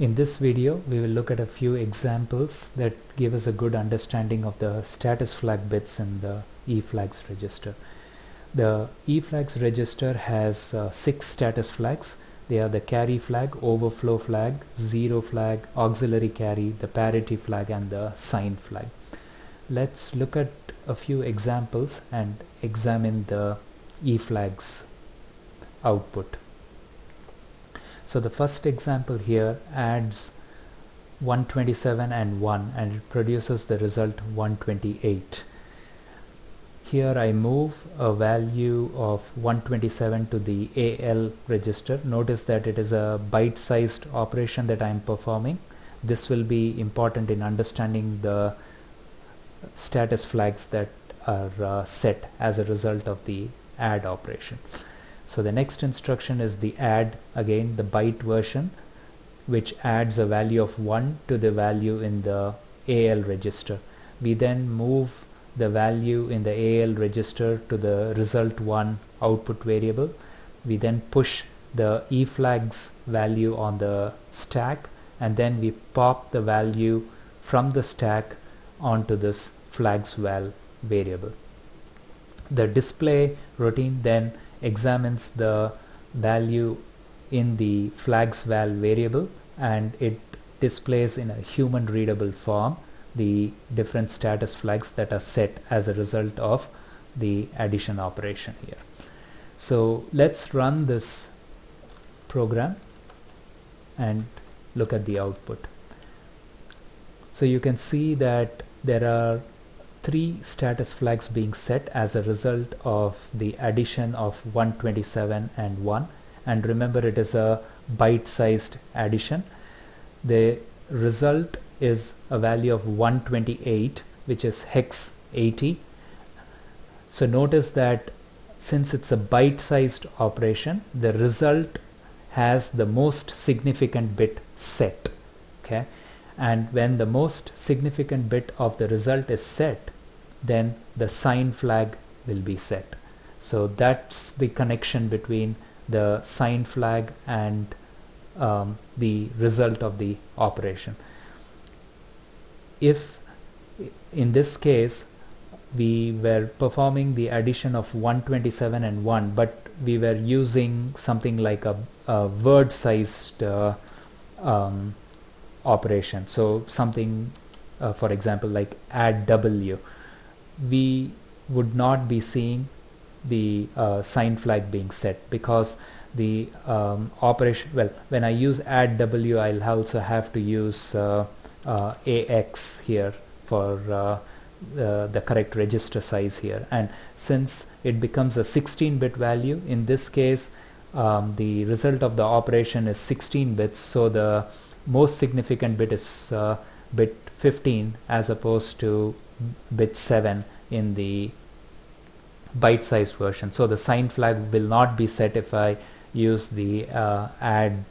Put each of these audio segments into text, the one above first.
In this video, we will look at a few examples that give us a good understanding of the status flag bits in the Eflags register. The Eflags register has 6 status flags. They are the carry flag, overflow flag, zero flag, auxiliary carry, the parity flag, and the sign flag. Let's look at a few examples and examine the Eflags output. So the first example here adds 127 and 1 and it produces the result 128. Here I move a value of 127 to the AL register. Notice that it is a byte-sized operation that I am performing. This will be important in understanding the status flags that are set as a result of the add operation. So the next instruction is the add, again the byte version, which adds a value of 1 to the value in the AL register. We then move the value in the AL register to the result 1 output variable. We then push the Eflags value on the stack, and then we pop the value from the stack onto this flags val variable. The display routine then examines the value in the flags val variable, and it displays in a human readable form the different status flags that are set as a result of the addition operation here. So let's run this program and look at the output. So you can see that there are 3 status flags being set as a result of the addition of 127 and 1, and remember it is a byte-sized addition. The result is a value of 128, which is hex 80. So notice that since it's a byte-sized operation, the result has the most significant bit set, okay? And when the most significant bit of the result is set, then the sign flag will be set. So that's the connection between the sign flag and the result of the operation. If in this case we were performing the addition of 127 and 1, but we were using something like a word sized operation, so something for example like add W, we would not be seeing the sign flag being set, because the operation, well, when I use add W, I'll also have to use AX here for the correct register size here, and since it becomes a 16-bit value, in this case the result of the operation is 16 bits, so the most significant bit is bit 15 as opposed to bit 7 in the byte-sized version. So the sign flag will not be set if I use the add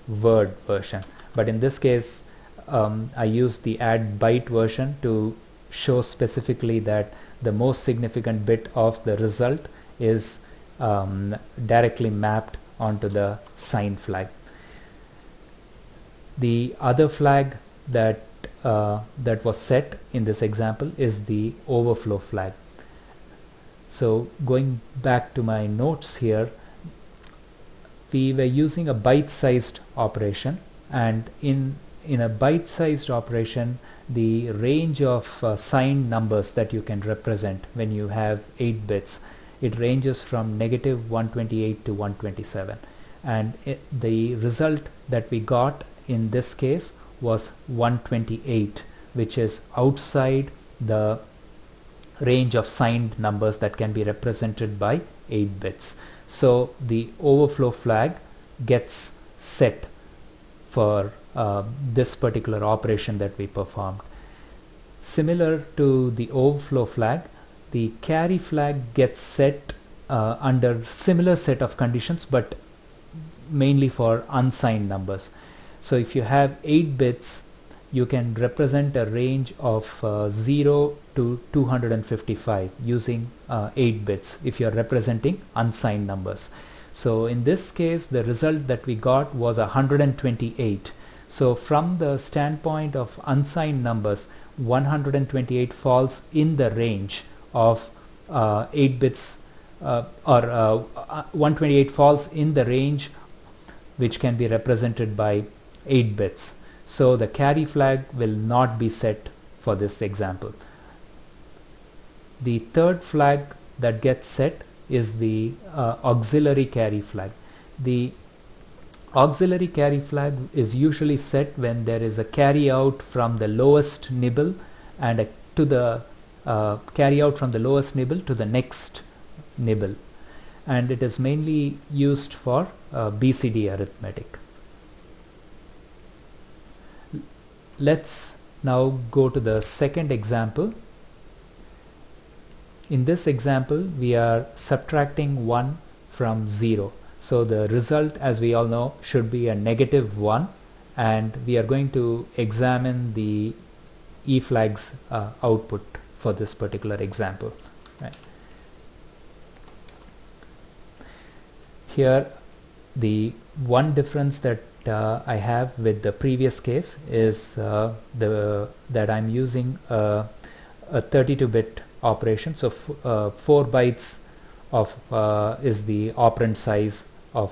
word version, but in this case I use the add byte version to show specifically that the most significant bit of the result is directly mapped onto the sign flag. The other flag that was set in this example is the overflow flag. So going back to my notes here, we were using a byte-sized operation, and in a byte-sized operation the range of signed numbers that you can represent when you have 8 bits, it ranges from -128 to 127, and the result that we got in this case was 128, which is outside the range of signed numbers that can be represented by 8 bits. So the overflow flag gets set for this particular operation that we performed. Similar to the overflow flag, the carry flag gets set under similar set of conditions, but mainly for unsigned numbers. So if you have 8 bits, you can represent a range of 0 to 255 using 8 bits if you are representing unsigned numbers. So in this case the result that we got was 128. So from the standpoint of unsigned numbers, 128 falls in the range of 8 bits 128 falls in the range which can be represented by 8 bits. So the carry flag will not be set for this example. The third flag that gets set is the auxiliary carry flag. The auxiliary carry flag is usually set when there is a carry out from the lowest nibble and carry out from the lowest nibble to the next nibble, and it is mainly used for BCD arithmetic. Let's now go to the second example. In this example, we are subtracting 1 from 0. So the result, as we all know, should be a -1, and we are going to examine the Eflags output for this particular example. Right. Here, the one difference that I have with the previous case is that I'm using a 32-bit operation. So 4 bytes of is the operand size of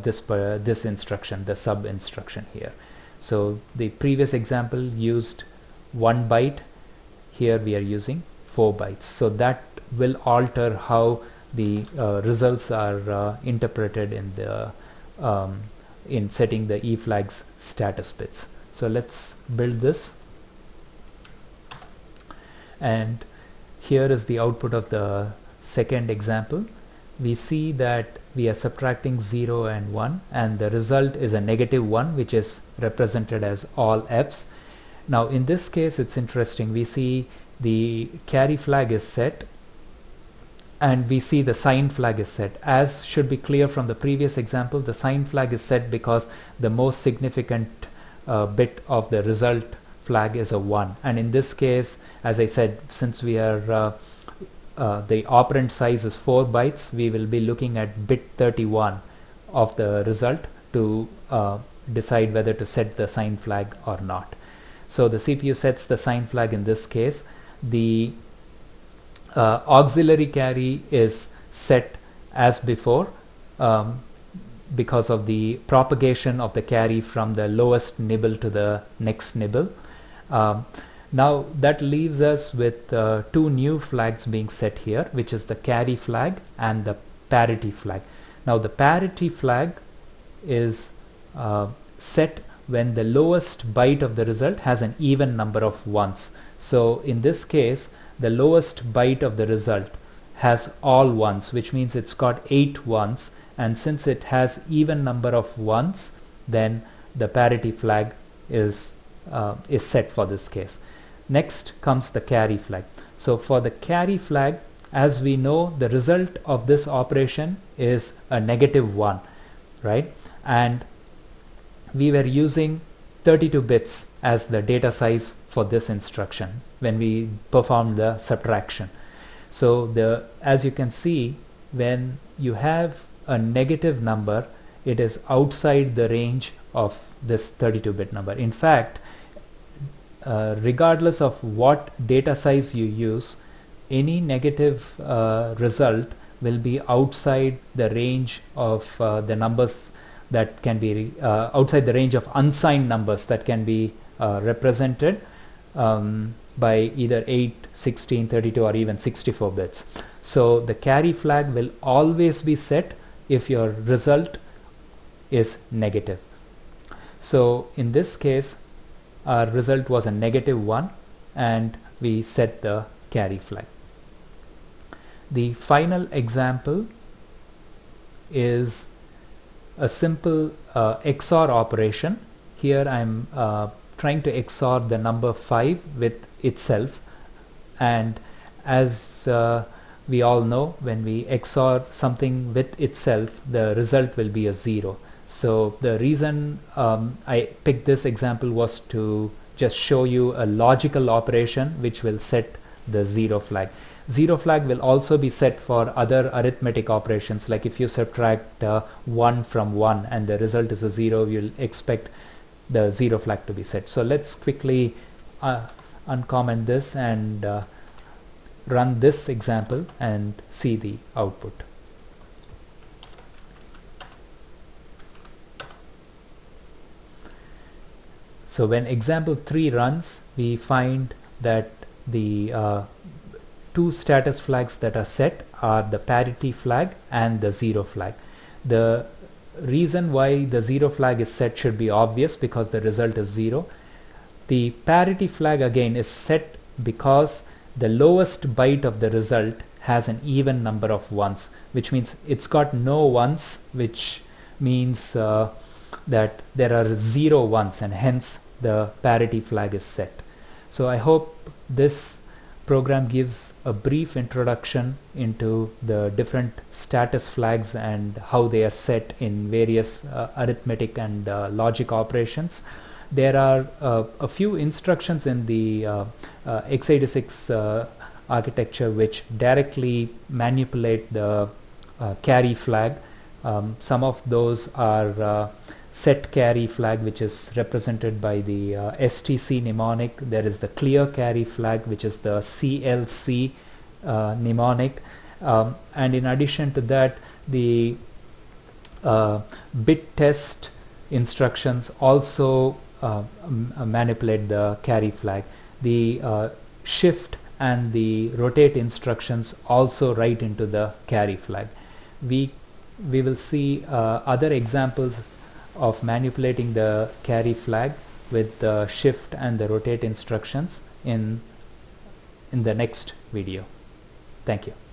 this instruction, the sub instruction here. So the previous example used 1 byte. Here we are using 4 bytes. So that will alter how the results are interpreted in the in setting the Eflags status bits. So let's build this, and here is the output of the second example. We see that we are subtracting 0 and 1, and the result is a -1, which is represented as all F's. Now in this case, it's interesting. We see the carry flag is set, and we see the sign flag is set. As should be clear from the previous example, the sign flag is set because the most significant bit of the result flag is a 1, and in this case, as I said, since we are the operand size is 4 bytes, we will be looking at bit 31 of the result to decide whether to set the sign flag or not. So the CPU sets the sign flag in this case. The auxiliary carry is set as before because of the propagation of the carry from the lowest nibble to the next nibble. Now that leaves us with 2 new flags being set here, which is the carry flag and the parity flag. Now the parity flag is set when the lowest byte of the result has an even number of ones. So in this case, the lowest byte of the result has all ones, which means it's got 8 ones, and since it has even number of ones, then the parity flag is set for this case. Next comes the carry flag. So for the carry flag, as we know, the result of this operation is a -1, right? And we were using 32 bits as the data size for this instruction when we performed the subtraction. So as you can see, when you have a negative number, it is outside the range of this 32-bit number. In fact, regardless of what data size you use, any negative result will be outside the range of the numbers that can be outside the range of unsigned numbers that can be represented by either 8, 16, 32 or even 64 bits. So the carry flag will always be set if your result is negative. So in this case, our result was a -1, and we set the carry flag. The final example is a simple XOR operation. Here I'm trying to XOR the number 5 with itself, and as we all know, when we XOR something with itself, the result will be a 0. So the reason I picked this example was to just show you a logical operation which will set the 0 flag. 0 flag will also be set for other arithmetic operations, like if you subtract 1 from 1 and the result is a 0, you'll expect the 0 flag to be set. So let's quickly uncomment this and run this example and see the output. So when example 3 runs, we find that the two status flags that are set are the parity flag and the 0 flag. The reason why the 0 flag is set should be obvious because the result is 0. The parity flag again is set because the lowest byte of the result has an even number of ones, which means it's got no ones, which means that there are 0 ones, and hence the parity flag is set. So I hope this program gives a brief introduction into the different status flags and how they are set in various arithmetic and logic operations. There are a few instructions in the x86 architecture which directly manipulate the carry flag. Some of those are set carry flag, which is represented by the STC mnemonic. There is the clear carry flag, which is the CLC mnemonic, and in addition to that, the bit test instructions also manipulate the carry flag. The shift and the rotate instructions also write into the carry flag. We will see other examples of manipulating the carry flag with the shift and the rotate instructions in the next video. Thank you.